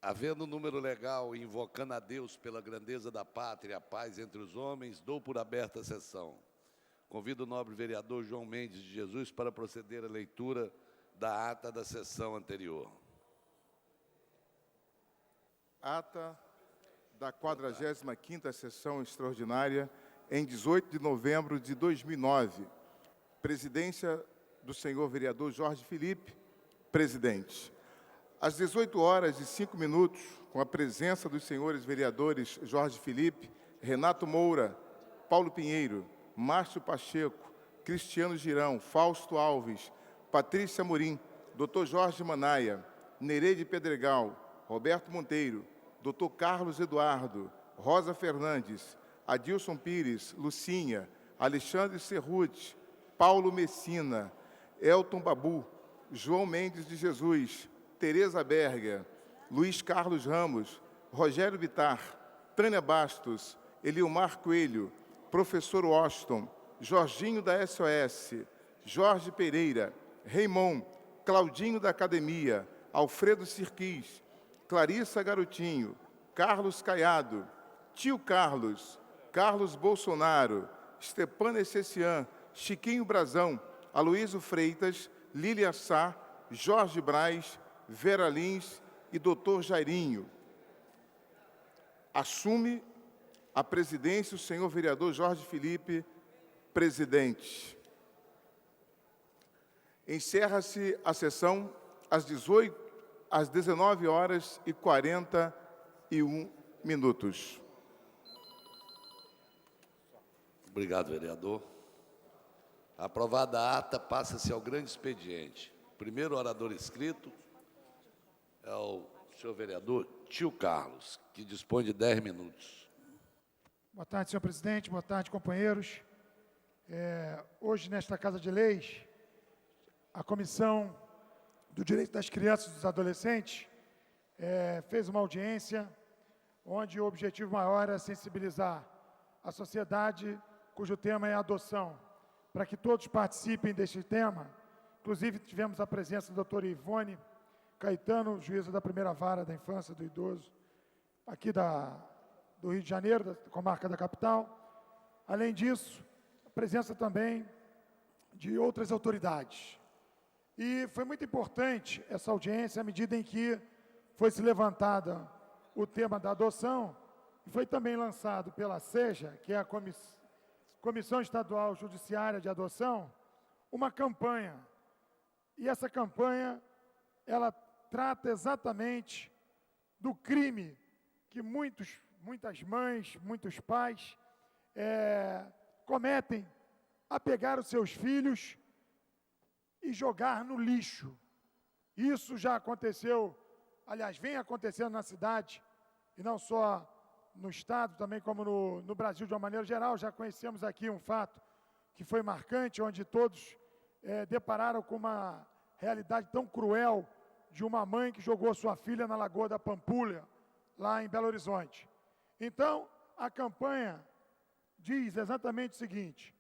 Havendo número legal e invocando a Deus pela grandeza da pátria e a paz entre os homens, dou por aberta a sessão. Convido o nobre vereador João Mendes de Jesus para proceder à leitura da ata da sessão anterior. Ata da 45ª Sessão Extraordinária, em 18 de novembro de 2009. Presidência do senhor vereador Jorge Felipe, presidente. Às 18h05, com a presença dos senhores vereadores Jorge Felipe, Renato Moura, Paulo Pinheiro, Márcio Pacheco, Cristiano Girão, Fausto Alves, Patrícia Amorim, Dr. Jorge Manaia, Nereide Pedregal, Roberto Monteiro, Dr. Carlos Eduardo, Rosa Fernandes, Adilson Pires, Lucinha, Alexandre Cerruti, Paulo Messina, Elton Babu, João Mendes de Jesus, Tereza Berger, Luiz Carlos Ramos, Rogério Bittar, Tânia Bastos, Eliomar Coelho, Professor Washington, Jorginho da SOS, Jorge Pereira, Raimon, Claudinho da Academia, Alfredo Sirquis, Clarissa Garotinho, Carlos Caiado, Tio Carlos, Carlos Bolsonaro, Stepan Essessian, Chiquinho Brazão, Aloísio Freitas, Lília Sá, Jorge Braz, Vera Lins e Dr. Jairinho. Assume a presidência o senhor vereador Jorge Felipe, presidente. Encerra-se a sessão às 19h41. Obrigado, vereador. Aprovada a ata, passa-se ao grande expediente. O primeiro orador inscrito é o senhor vereador Tio Carlos, que dispõe de 10 minutos. Boa tarde, senhor presidente. Boa tarde, companheiros. Hoje, nesta Casa de Leis, a Comissão do Direito das Crianças e dos Adolescentes fez uma audiência onde o objetivo maior era sensibilizar a sociedade, cujo tema é a adoção, para que todos participem deste tema. Inclusive, tivemos a presença da doutora Ivone Caetano, juíza da primeira vara da infância e do idoso, aqui do Rio de Janeiro, da comarca da capital. Além disso, a presença também de outras autoridades. E foi muito importante essa audiência, à medida em que foi se levantada o tema da adoção, e foi também lançado pela SEJA, que é a Comissão Estadual Judiciária de Adoção, uma campanha. E essa campanha, ela trata exatamente do crime que muitas mães, muitos pais cometem a pegar os seus filhos e jogar no lixo. Isso já aconteceu, aliás, vem acontecendo na cidade, e não só no Estado, também como no Brasil de uma maneira geral. Já conhecemos aqui um fato que foi marcante, onde todos depararam com uma realidade tão cruel de uma mãe que jogou sua filha na Lagoa da Pampulha, lá em Belo Horizonte. Então, a campanha diz exatamente o seguinte: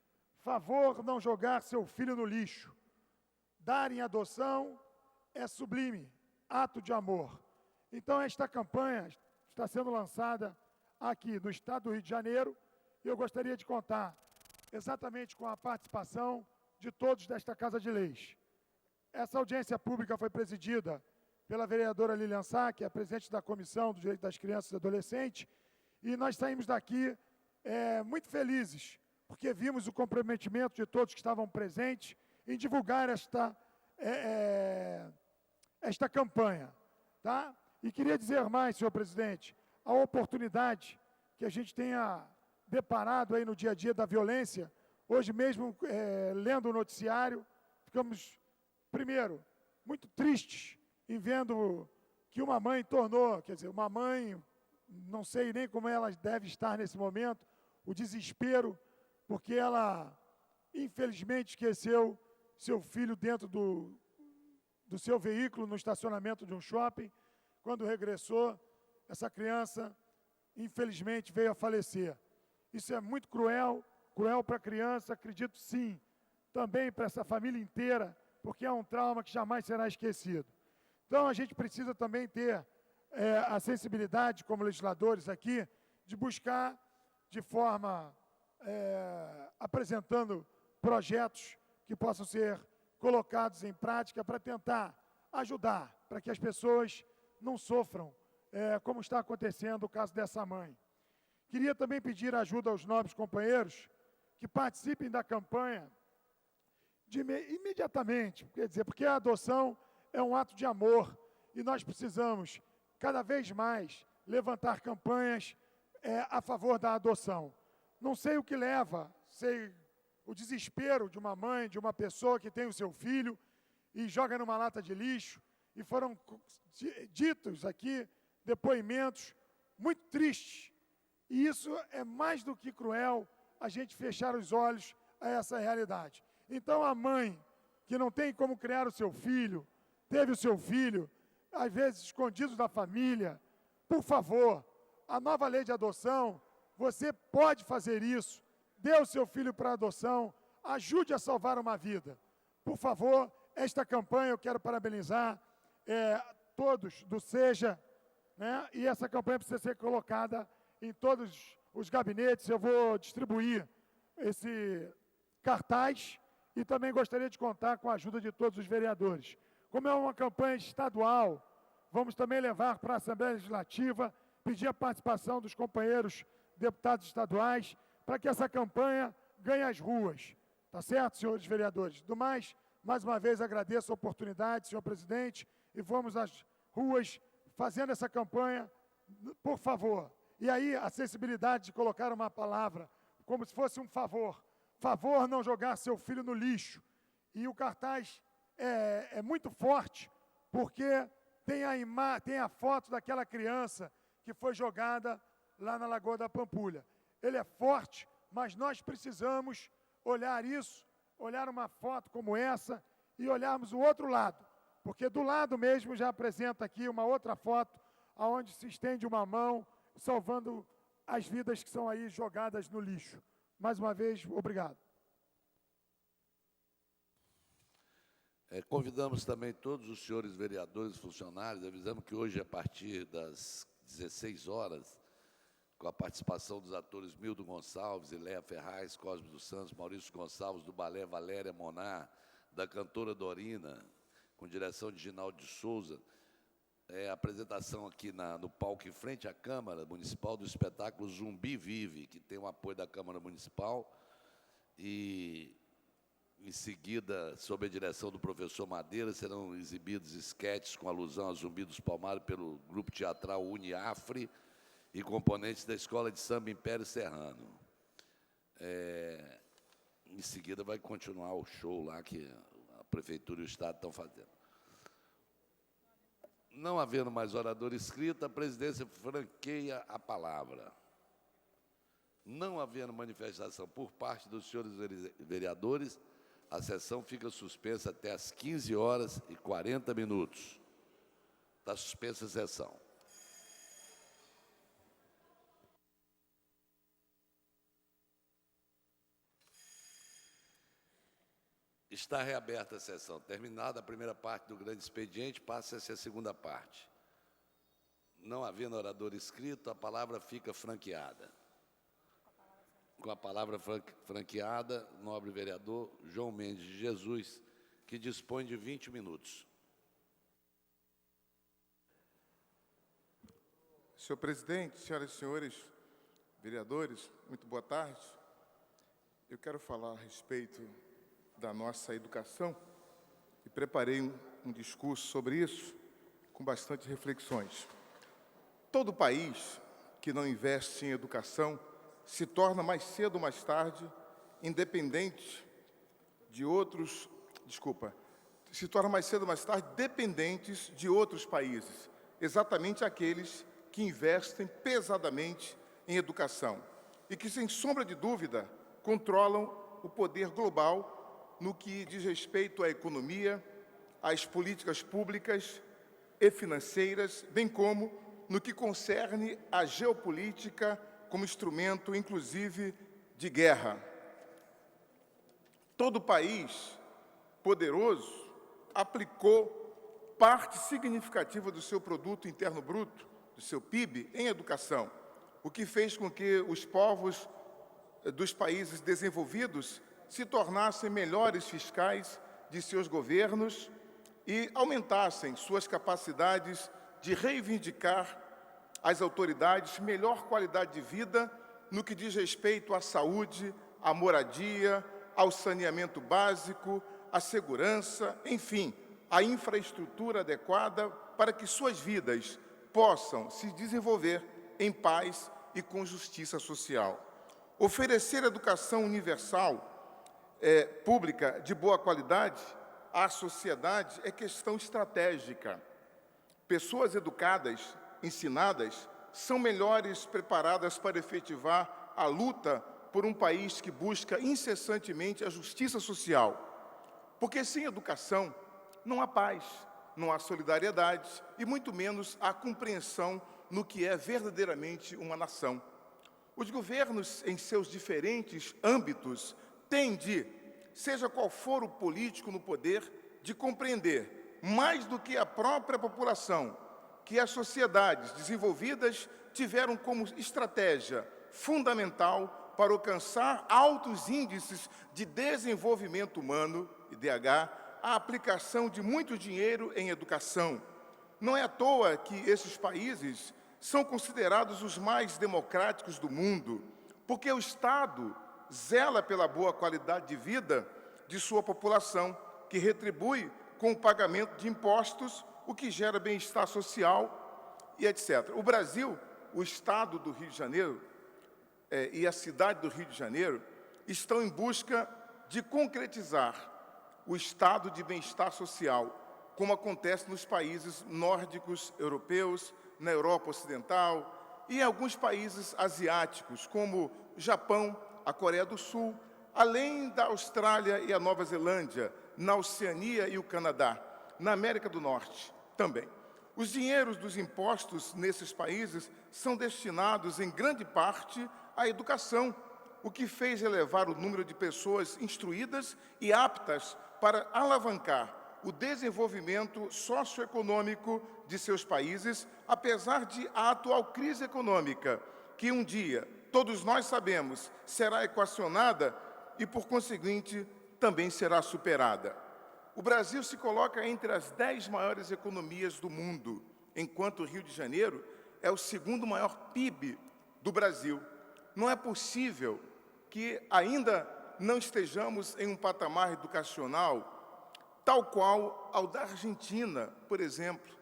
favor não jogar seu filho no lixo. Dar em adoção é sublime, ato de amor. Então, esta campanha está sendo lançada aqui no estado do Rio de Janeiro, e eu gostaria de contar exatamente com a participação de todos desta Casa de Leis. Essa audiência pública foi presidida pela vereadora Lilian Sá, que é a presidente da Comissão do Direito das Crianças e Adolescentes, e nós saímos daqui muito felizes, porque vimos o comprometimento de todos que estavam presentes em divulgar esta campanha. Tá? E queria dizer mais, senhor presidente, a oportunidade que a gente tenha deparado aí no dia a dia da violência. Hoje mesmo, lendo o noticiário, ficamos, primeiro, muito tristes em vendo que uma mãe uma mãe, não sei nem como ela deve estar nesse momento, o desespero, porque ela, infelizmente, esqueceu seu filho dentro do seu veículo no estacionamento de um shopping. Quando regressou, essa criança, infelizmente, veio a falecer. Isso é muito cruel para a criança, acredito sim, também para essa família inteira, porque é um trauma que jamais será esquecido. Então, a gente precisa também ter a sensibilidade, como legisladores aqui, de buscar de forma, apresentando projetos que possam ser colocados em prática para tentar ajudar, para que as pessoas não sofram, como está acontecendo o caso dessa mãe. Queria também pedir ajuda aos nobres companheiros que participem da campanha imediatamente, quer dizer, porque a adoção é um ato de amor e nós precisamos, cada vez mais, levantar campanhas a favor da adoção. Não sei o que leva, sei o desespero de uma mãe, de uma pessoa que tem o seu filho e joga numa lata de lixo, e foram ditos aqui depoimentos muito tristes. E isso é mais do que cruel, a gente fechar os olhos a essa realidade. Então, a mãe que não tem como criar o seu filho, teve o seu filho, às vezes escondido da família, por favor, a nova lei de adoção, você pode fazer isso, dê o seu filho para adoção, ajude a salvar uma vida. Por favor, esta campanha eu quero parabenizar todos do SEJA, né? E essa campanha precisa ser colocada em todos os gabinetes. Eu vou distribuir esse cartaz e também gostaria de contar com a ajuda de todos os vereadores. Como é uma campanha estadual, vamos também levar para a Assembleia Legislativa, pedir a participação dos companheiros deputados estaduais, para que essa campanha ganhe as ruas. Tá certo, senhores vereadores? Do mais uma vez agradeço a oportunidade, senhor presidente, e vamos às ruas fazendo essa campanha, por favor. E aí, a sensibilidade de colocar uma palavra, como se fosse um favor. Favor não jogar seu filho no lixo. E o cartaz é muito forte, porque tem a foto daquela criança que foi jogada lá na Lagoa da Pampulha. Ele é forte, mas nós precisamos olhar isso, olhar uma foto como essa e olharmos o outro lado. Porque do lado mesmo já apresenta aqui uma outra foto, onde se estende uma mão, salvando as vidas que são aí jogadas no lixo. Mais uma vez, obrigado. Convidamos também todos os senhores vereadores e funcionários, avisamos que hoje, a partir das 16 horas, com a participação dos atores Mildo Gonçalves, Iléa Ferraz, Cosme dos Santos, Maurício Gonçalves, do Balé Valéria Monar, da cantora Dorina, com direção de Ginaldo de Souza, a apresentação aqui no palco em frente à Câmara Municipal do espetáculo Zumbi Vive, que tem o apoio da Câmara Municipal, e em seguida, sob a direção do professor Madeira, serão exibidos esquetes com alusão a Zumbi dos Palmares pelo grupo teatral Uniafre e componentes da Escola de Samba Império Serrano. Em seguida vai continuar o show lá que a Prefeitura e o Estado estão fazendo. Não havendo mais orador inscrito, a presidência franqueia a palavra. Não havendo manifestação por parte dos senhores vereadores, a sessão fica suspensa até às 15h40. Está suspensa a sessão. Está reaberta a sessão. Terminada a primeira parte do grande expediente, passa-se a segunda parte. Não havendo orador inscrito, a palavra fica franqueada. Com a palavra franqueada, o nobre vereador João Mendes de Jesus, que dispõe de 20 minutos. Senhor presidente, senhoras e senhores vereadores, muito boa tarde. Eu quero falar a respeito da nossa educação e preparei um discurso sobre isso com bastante reflexões. Todo país que não investe em educação se torna mais cedo ou mais tarde independente de outros, se torna mais cedo ou mais tarde dependentes de outros países, exatamente aqueles que investem pesadamente em educação e que, sem sombra de dúvida, controlam o poder global no que diz respeito à economia, às políticas públicas e financeiras, bem como no que concerne à geopolítica como instrumento, inclusive, de guerra. Todo país poderoso aplicou parte significativa do seu produto interno bruto, do seu PIB, em educação, o que fez com que os povos dos países desenvolvidos se tornassem melhores fiscais de seus governos e aumentassem suas capacidades de reivindicar às autoridades melhor qualidade de vida no que diz respeito à saúde, à moradia, ao saneamento básico, à segurança, enfim, à infraestrutura adequada para que suas vidas possam se desenvolver em paz e com justiça social. Oferecer educação universal, pública, de boa qualidade, à sociedade é questão estratégica. Pessoas educadas, ensinadas, são melhores preparadas para efetivar a luta por um país que busca incessantemente a justiça social. Porque sem educação não há paz, não há solidariedade e muito menos há compreensão no que é verdadeiramente uma nação. Os governos, em seus diferentes âmbitos, têm de, seja qual for o político no poder, de compreender, mais do que a própria população, que as sociedades desenvolvidas tiveram como estratégia fundamental para alcançar altos índices de desenvolvimento humano, IDH, a aplicação de muito dinheiro em educação. Não é à toa que esses países são considerados os mais democráticos do mundo, porque o Estado zela pela boa qualidade de vida de sua população, que retribui com o pagamento de impostos, o que gera bem-estar social e etc. O Brasil, o Estado do Rio de Janeiro e a cidade do Rio de Janeiro estão em busca de concretizar o estado de bem-estar social, como acontece nos países nórdicos europeus, na Europa Ocidental e em alguns países asiáticos, como Japão, a Coreia do Sul, além da Austrália e a Nova Zelândia, na Oceania e o Canadá, na América do Norte também. Os dinheiros dos impostos nesses países são destinados, em grande parte, à educação, o que fez elevar o número de pessoas instruídas e aptas para alavancar o desenvolvimento socioeconômico de seus países, apesar de a atual crise econômica, que um dia, todos nós sabemos, será equacionada e, por conseguinte, também será superada. O Brasil se coloca entre as 10 maiores economias do mundo, enquanto o Rio de Janeiro é o segundo maior PIB do Brasil. Não é possível que ainda não estejamos em um patamar educacional tal qual ao da Argentina, por exemplo.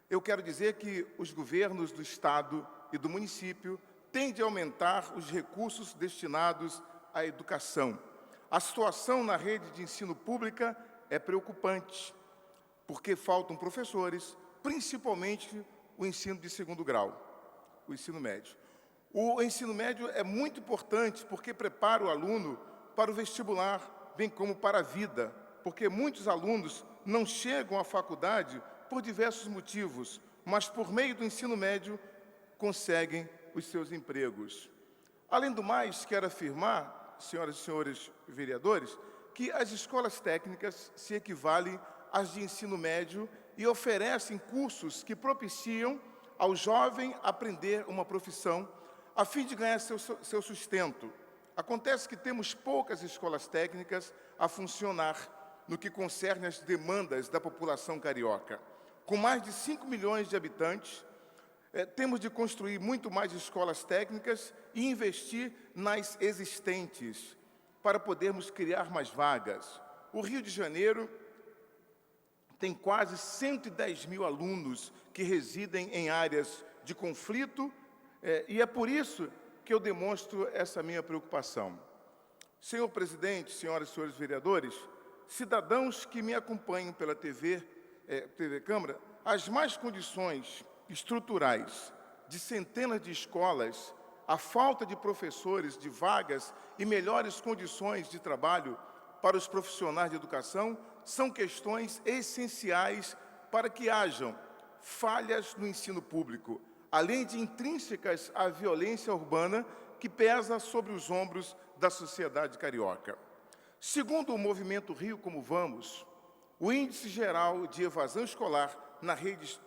Eu quero dizer que os governos do Estado e do município têm de aumentar os recursos destinados à educação. A situação na rede de ensino pública é preocupante, porque faltam professores, principalmente o ensino de segundo grau, o ensino médio. O ensino médio é muito importante porque prepara o aluno para o vestibular, bem como para a vida, porque muitos alunos não chegam à faculdade por diversos motivos, mas por meio do ensino médio conseguem os seus empregos. Além do mais, quero afirmar, senhoras e senhores vereadores, que as escolas técnicas se equivalem às de ensino médio e oferecem cursos que propiciam ao jovem aprender uma profissão a fim de ganhar seu sustento. Acontece que temos poucas escolas técnicas a funcionar no que concerne às demandas da população carioca. Com mais de 5 milhões de habitantes, temos de construir muito mais escolas técnicas e investir nas existentes, para podermos criar mais vagas. O Rio de Janeiro tem quase 110 mil alunos que residem em áreas de conflito, e é por isso que eu demonstro essa minha preocupação. Senhor presidente, senhoras e senhores vereadores, cidadãos que me acompanham pela TV Câmara, as más condições estruturais de centenas de escolas, a falta de professores, de vagas e melhores condições de trabalho para os profissionais de educação são questões essenciais para que hajam falhas no ensino público, além de intrínsecas à violência urbana que pesa sobre os ombros da sociedade carioca. Segundo o movimento Rio Como Vamos, o índice geral de evasão escolar na rede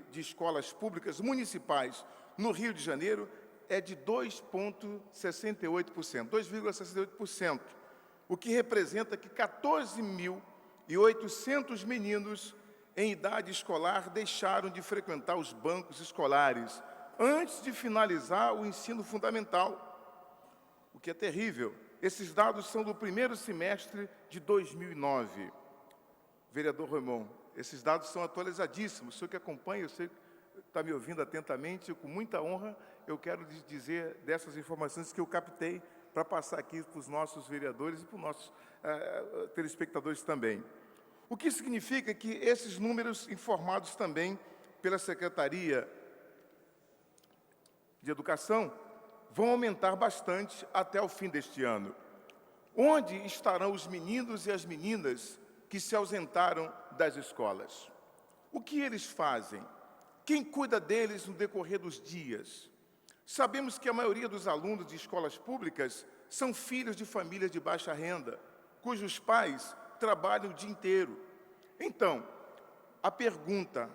de escolas públicas municipais no Rio de Janeiro é de 2,68%, o que representa que 14.800 meninos em idade escolar deixaram de frequentar os bancos escolares antes de finalizar o ensino fundamental, o que é terrível. Esses dados são do primeiro semestre de 2009. Vereador Ramon, esses dados são atualizadíssimos. O senhor que acompanha, eu sei que está me ouvindo atentamente, com muita honra, eu quero lhes dizer dessas informações que eu captei para passar aqui para os nossos vereadores e para os nossos telespectadores também. O que significa que esses números informados também pela Secretaria de Educação vão aumentar bastante até o fim deste ano. Onde estarão os meninos e as meninas que se ausentaram das escolas? O que eles fazem? Quem cuida deles no decorrer dos dias? Sabemos que a maioria dos alunos de escolas públicas são filhos de famílias de baixa renda, cujos pais trabalham o dia inteiro. Então, a pergunta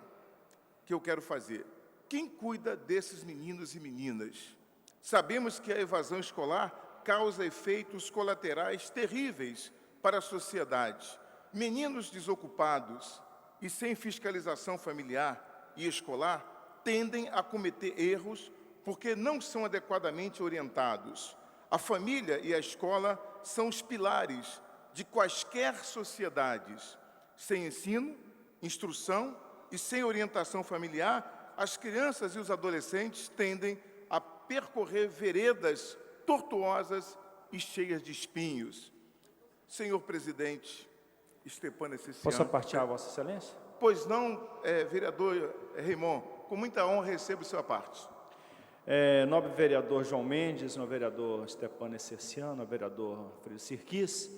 que eu quero fazer: quem cuida desses meninos e meninas? Sabemos que a evasão escolar causa efeitos colaterais terríveis para a sociedade. Meninos desocupados e sem fiscalização familiar e escolar tendem a cometer erros porque não são adequadamente orientados. A família e a escola são os pilares de quaisquer sociedades. Sem ensino, instrução e sem orientação familiar, as crianças e os adolescentes tendem a percorrer veredas tortuosas e cheias de espinhos. Senhor presidente Stepan Essessian. Posso partilhar, Vossa Excelência? Pois não, vereador Raimon, com muita honra recebo sua parte. Nobre vereador João Mendes, nobre vereador Stepan Essessian, nobre vereador Freire Sirquis,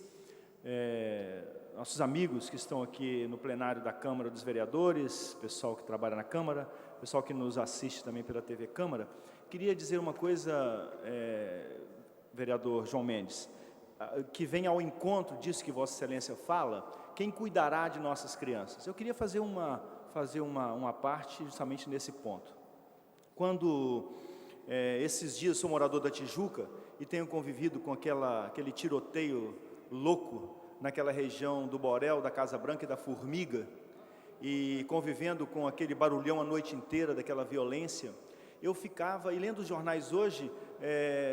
nossos amigos que estão aqui no plenário da Câmara dos Vereadores, pessoal que trabalha na Câmara, pessoal que nos assiste também pela TV Câmara, queria dizer uma coisa, vereador João Mendes, que vem ao encontro disso que Vossa Excelência fala: quem cuidará de nossas crianças? Eu queria fazer uma parte justamente nesse ponto. Quando esses dias sou morador da Tijuca e tenho convivido com aquele tiroteio louco naquela região do Borel, da Casa Branca e da Formiga, e convivendo com aquele barulhão a noite inteira, daquela violência, eu ficava, e lendo os jornais hoje,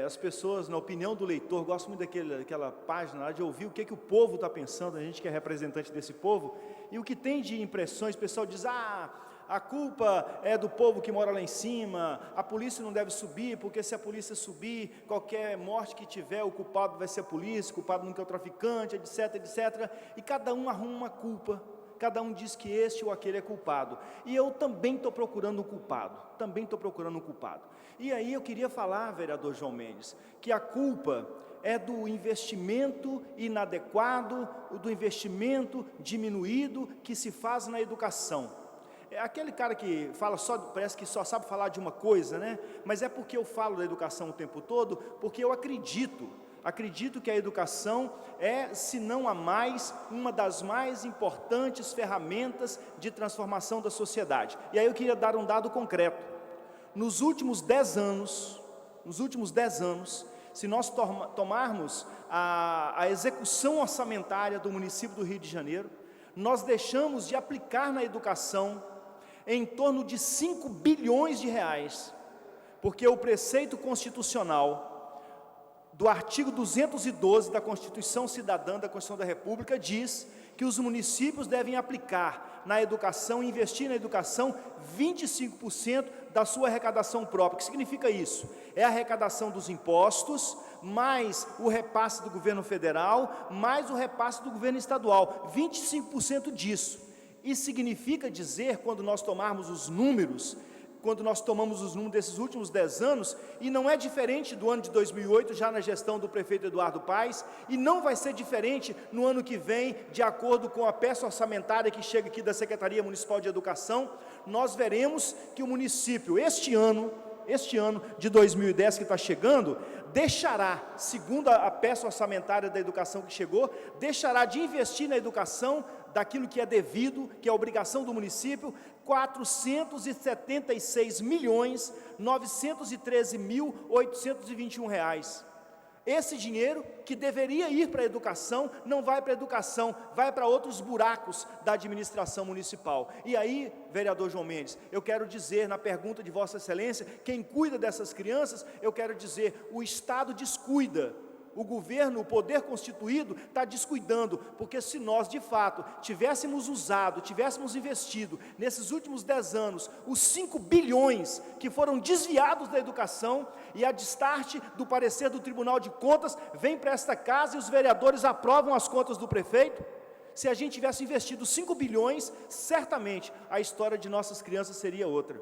as pessoas, na opinião do leitor, gosto muito daquela página lá, de ouvir o que o povo está pensando, a gente que é representante desse povo, e o que tem de impressões, o pessoal diz: a culpa é do povo que mora lá em cima, a polícia não deve subir, porque se a polícia subir, qualquer morte que tiver, o culpado vai ser a polícia, o culpado nunca é o traficante, etc, etc, e cada um arruma uma culpa, cada um diz que este ou aquele é culpado, e eu também estou procurando um culpado, e aí eu queria falar, vereador João Mendes, que a culpa é do investimento inadequado, do investimento diminuído que se faz na educação. É aquele cara que fala parece que só sabe falar de uma coisa, né? Mas é porque eu falo da educação o tempo todo, porque eu acredito que a educação é, se não a mais, uma das mais importantes ferramentas de transformação da sociedade. E aí eu queria dar um dado concreto. Nos últimos 10 anos, se nós tomarmos a execução orçamentária do município do Rio de Janeiro, nós deixamos de aplicar na educação em torno de 5 bilhões de reais, porque o preceito constitucional do artigo 212 da Constituição Cidadã da Constituição da República diz que os municípios devem aplicar na educação, investir na educação 25% da sua arrecadação própria. O que significa isso? É a arrecadação dos impostos, mais o repasse do governo federal, mais o repasse do governo estadual, 25% disso. Isso significa dizer, quando nós tomamos os números desses últimos 10 anos, e não é diferente do ano de 2008, já na gestão do prefeito Eduardo Paes, e não vai ser diferente no ano que vem, de acordo com a peça orçamentária que chega aqui da Secretaria Municipal de Educação, nós veremos que o município, este ano de 2010 que está chegando, deixará, segundo a peça orçamentária da educação que chegou, deixará de investir na educação daquilo que é devido, que é obrigação do município, R$ 476.913.821. Esse dinheiro que deveria ir para a educação, não vai para a educação, vai para outros buracos da administração municipal. E aí, vereador João Mendes, eu quero dizer, na pergunta de Vossa Excelência, quem cuida dessas crianças, eu quero dizer, o Estado descuida. O governo, o poder constituído, está descuidando, porque se nós, de fato, tivéssemos usado, tivéssemos investido, nesses últimos 10 anos, os 5 bilhões que foram desviados da educação, e a destarte do parecer do Tribunal de Contas, vem para esta casa e os vereadores aprovam as contas do prefeito, se a gente tivesse investido 5 bilhões, certamente a história de nossas crianças seria outra.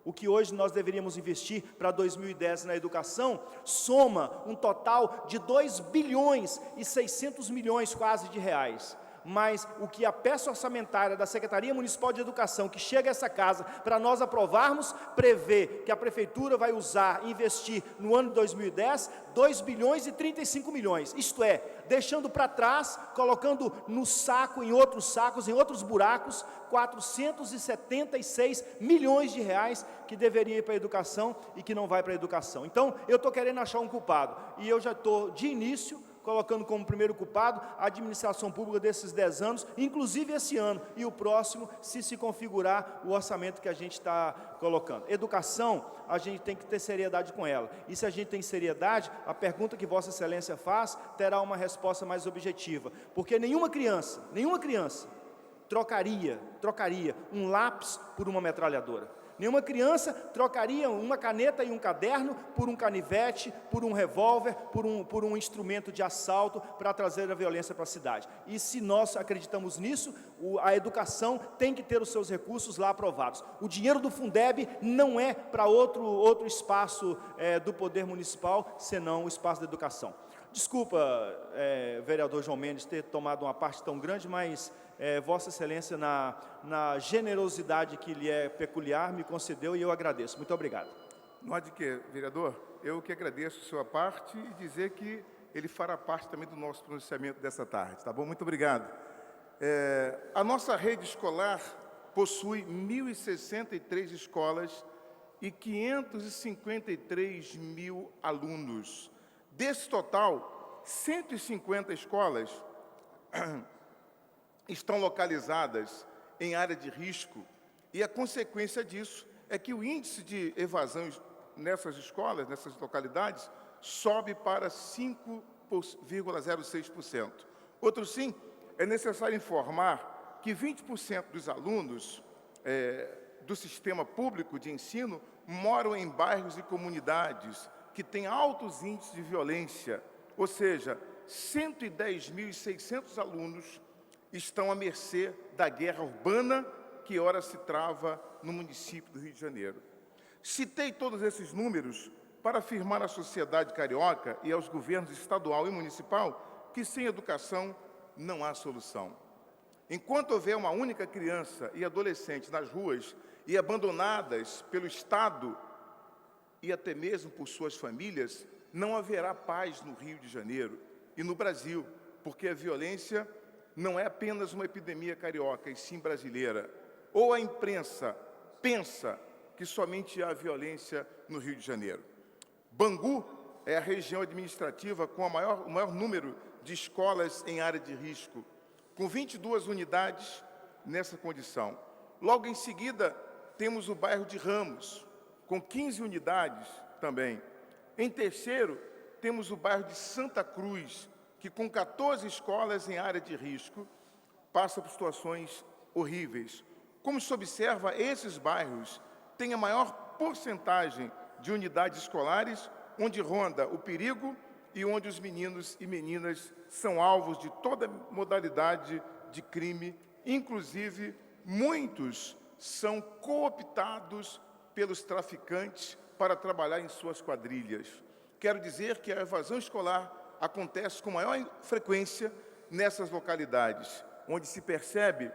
O que hoje nós deveríamos investir para 2010 na educação, soma um total de 2 bilhões e 600 milhões quase de reais. Mas o que a peça orçamentária da Secretaria Municipal de Educação, que chega a essa casa para nós aprovarmos, prevê que a Prefeitura vai usar, investir no ano de 2010, 2 bilhões e 35 milhões. Isto é, deixando para trás, colocando no saco, em outros sacos, em outros buracos, 476 milhões de reais que deveria ir para a educação e que não vai para a educação. Então, eu estou querendo achar um culpado, e eu já estou, de início, colocando como primeiro culpado a administração pública desses 10 anos, inclusive esse ano, e o próximo, se configurar o orçamento que a gente está colocando. Educação, a gente tem que ter seriedade com ela, e se a gente tem seriedade, a pergunta que Vossa Excelência faz, terá uma resposta mais objetiva, porque nenhuma criança trocaria um lápis por uma metralhadora. Nenhuma criança trocaria uma caneta e um caderno por um canivete, por um revólver, por um instrumento de assalto para trazer a violência para a cidade. E se nós acreditamos nisso, a educação tem que ter os seus recursos lá aprovados. O dinheiro do Fundeb não é para outro espaço do poder municipal, senão o espaço da educação. Desculpa, vereador João Mendes, ter tomado uma parte tão grande, mas Vossa Excelência, na generosidade que lhe é peculiar, me concedeu e eu agradeço. Muito obrigado. Não há de quê, vereador. Eu que agradeço a sua parte e dizer que ele fará parte também do nosso pronunciamento dessa tarde, tá bom? Muito obrigado. A nossa rede escolar possui 1.063 escolas e 553 mil alunos. Desse total, 150 escolas estão localizadas em área de risco, e a consequência disso é que o índice de evasão nessas escolas, nessas localidades, sobe para 5,06%. Outro sim, é necessário informar que 20% dos alunos do sistema público de ensino moram em bairros e comunidades que têm altos índices de violência, ou seja, 110.600 alunos estão à mercê da guerra urbana que ora se trava no município do Rio de Janeiro. Citei todos esses números para afirmar à sociedade carioca e aos governos estadual e municipal que sem educação não há solução. Enquanto houver uma única criança e adolescente nas ruas e abandonadas pelo Estado e até mesmo por suas famílias, não haverá paz no Rio de Janeiro e no Brasil, porque a violência não é apenas uma epidemia carioca, e sim brasileira. Ou a imprensa pensa que somente há violência no Rio de Janeiro. Bangu é a região administrativa com o maior número de escolas em área de risco, com 22 unidades nessa condição. Logo em seguida, temos o bairro de Ramos, com 15 unidades também. Em terceiro, temos o bairro de Santa Cruz, que com 14 escolas em área de risco, passa por situações horríveis. Como se observa, esses bairros têm a maior porcentagem de unidades escolares, onde ronda o perigo e onde os meninos e meninas são alvos de toda modalidade de crime, inclusive muitos são cooptados pelos traficantes para trabalhar em suas quadrilhas. Quero dizer que a evasão escolar acontece com maior frequência nessas localidades, onde se percebe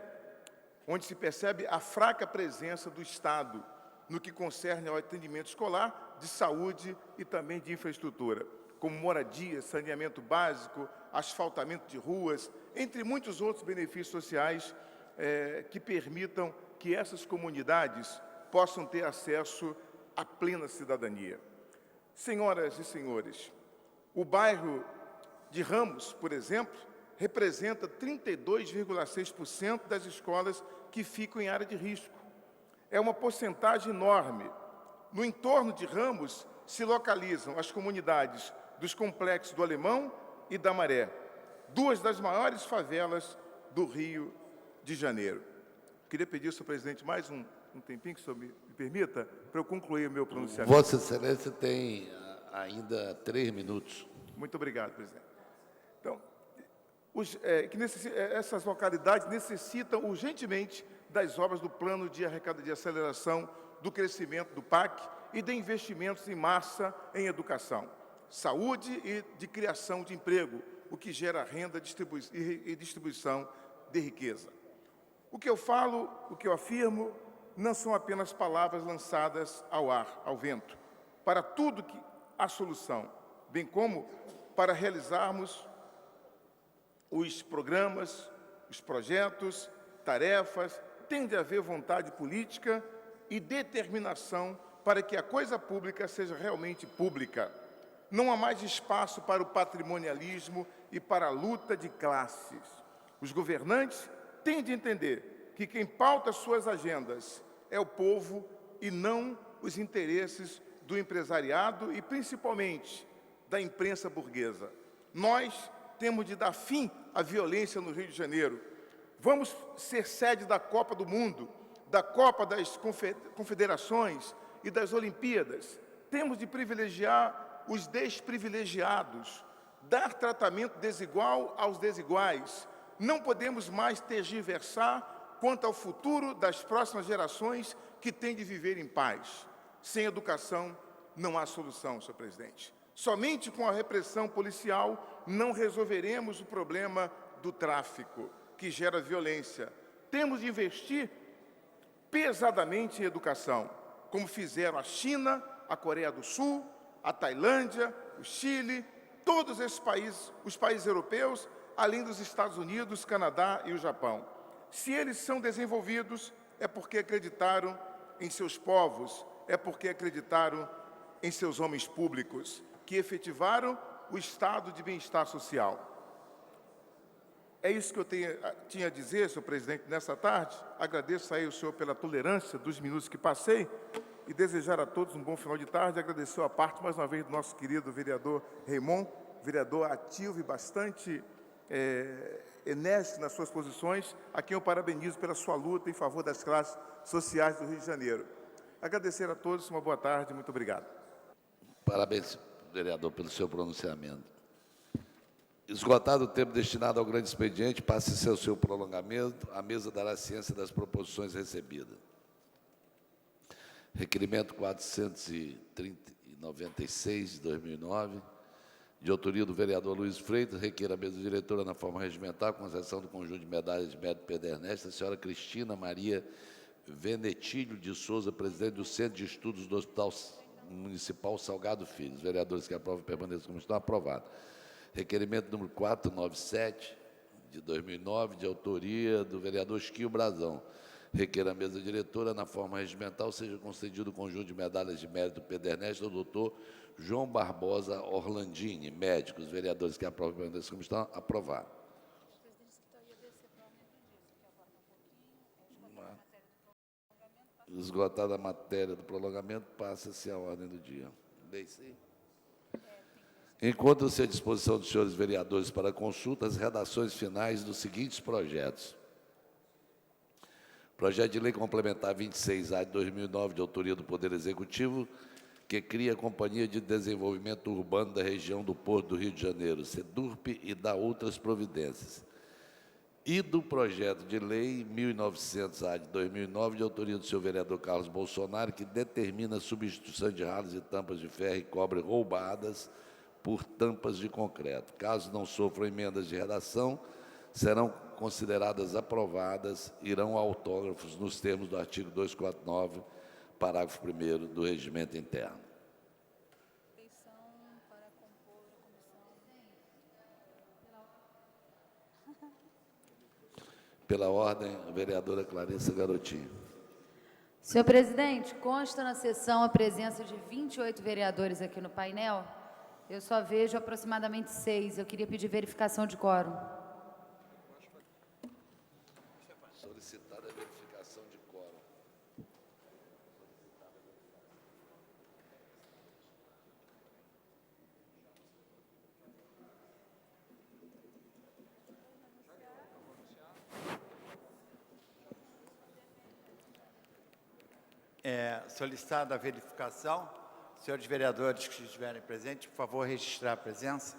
a fraca presença do Estado no que concerne ao atendimento escolar, de saúde e também de infraestrutura. como moradia, saneamento básico, asfaltamento de ruas, entre muitos outros benefícios sociais que permitam que essas comunidades possam ter acesso à plena cidadania. Senhoras e senhores, o bairro de Ramos, por exemplo, representa 32,6% das escolas que ficam em área de risco. É uma porcentagem enorme. No entorno de Ramos se localizam as comunidades dos complexos do Alemão e da Maré, duas das maiores favelas do Rio de Janeiro. Queria pedir, senhor presidente, mais um tempinho, que o senhor me permita, para eu concluir o meu pronunciamento. Vossa Excelência tem ainda 3 minutos. Muito obrigado, presidente. Então, essas localidades necessitam urgentemente das obras do Plano de Aceleração do Crescimento do PAC e de investimentos em massa em educação, saúde e de criação de emprego, o que gera renda e distribuição de riqueza. O que eu falo, o que eu afirmo, não são apenas palavras lançadas ao ar, ao vento. Para tudo que há solução, bem como para realizarmos os programas, os projetos, tarefas, tem de haver vontade política e determinação para que a coisa pública seja realmente pública. Não há mais espaço para o patrimonialismo e para a luta de classes. Os governantes têm de entender que quem pauta suas agendas é o povo e não os interesses do empresariado e, principalmente, da imprensa burguesa. Nós temos de dar fim à violência no Rio de Janeiro. Vamos ser sede da Copa do Mundo, da Copa das Confederações e das Olimpíadas. Temos de privilegiar os desprivilegiados, dar tratamento desigual aos desiguais. Não podemos mais tergiversar quanto ao futuro das próximas gerações que têm de viver em paz. Sem educação, não há solução, senhor presidente. Somente com a repressão policial não resolveremos o problema do tráfico, que gera violência. Temos de investir pesadamente em educação, como fizeram a China, a Coreia do Sul, a Tailândia, o Chile, todos esses países, os países europeus, além dos Estados Unidos, Canadá e o Japão. Se eles são desenvolvidos, é porque acreditaram em seus povos, é porque acreditaram em seus homens públicos, que efetivaram o estado de bem-estar social. É isso que eu tinha a dizer, senhor presidente, nessa tarde. Agradeço aí ao senhor pela tolerância dos minutos que passei e desejar a todos um bom final de tarde. Agradecer a parte, mais uma vez, do nosso querido vereador Raymond, vereador ativo e bastante enérgico nas suas posições, a quem eu parabenizo pela sua luta em favor das classes sociais do Rio de Janeiro. Agradecer a todos, uma boa tarde, muito obrigado. Parabéns, vereador, pelo seu pronunciamento. Esgotado o tempo destinado ao grande expediente, passe-se ao seu prolongamento. A mesa dará ciência das proposições recebidas. Requerimento 496, de 2009, de autoria do vereador Luiz Freitas, requer a mesa diretora na forma regimental, com exceção do conjunto de medalhas de mérito Pederneste, a senhora Cristina Maria Venetilho de Souza, presidente do Centro de Estudos do Hospital Municipal Salgado Filho. Os vereadores que aprovam permaneçam como estão, aprovados. Requerimento número 497, de 2009, de autoria do vereador Esquio Brazão. Requer a mesa diretora, na forma regimental, seja concedido o conjunto de medalhas de mérito Pederneste ao doutor João Barbosa Orlandini, médico. Os vereadores que aprovam permaneçam como estão, aprovados. Esgotada a matéria do prolongamento, passa-se a ordem do dia. Encontram-se à disposição dos senhores vereadores para consulta as redações finais dos seguintes projetos. Projeto de Lei Complementar 26A de 2009, de autoria do Poder Executivo, que cria a Companhia de Desenvolvimento Urbano da Região do Porto do Rio de Janeiro, SEDURP, e dá outras providências. E do Projeto de Lei 1900A de 2009, de autoria do senhor vereador Carlos Bolsonaro, que determina a substituição de ralos e tampas de ferro e cobre roubadas por tampas de concreto. Caso não sofram emendas de redação, serão consideradas aprovadas, irão a autógrafos nos termos do artigo 249, parágrafo 1º do Regimento Interno. pela ordem, a vereadora Clarissa Garotinho. Senhor presidente, consta na sessão a presença de 28 vereadores aqui no painel. Eu só vejo aproximadamente 6. Eu queria pedir verificação de quórum. Solicitada a verificação de quórum. Solicitada a verificação. Senhores vereadores que estiverem presentes, por favor, registrar a presença.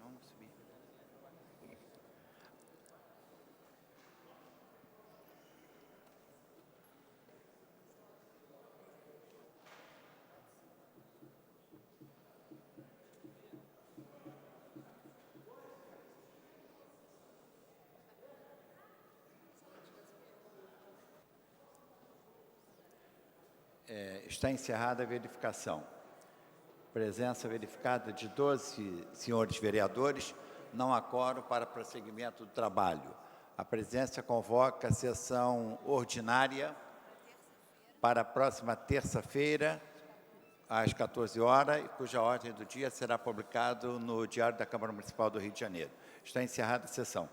Vamos subir. Está encerrada a verificação. Presença verificada de 12 senhores vereadores, não há quórum para prosseguimento do trabalho. A presidência convoca a sessão ordinária para a próxima terça-feira, às 14 horas, cuja ordem do dia será publicada no Diário da Câmara Municipal do Rio de Janeiro. Está encerrada a sessão.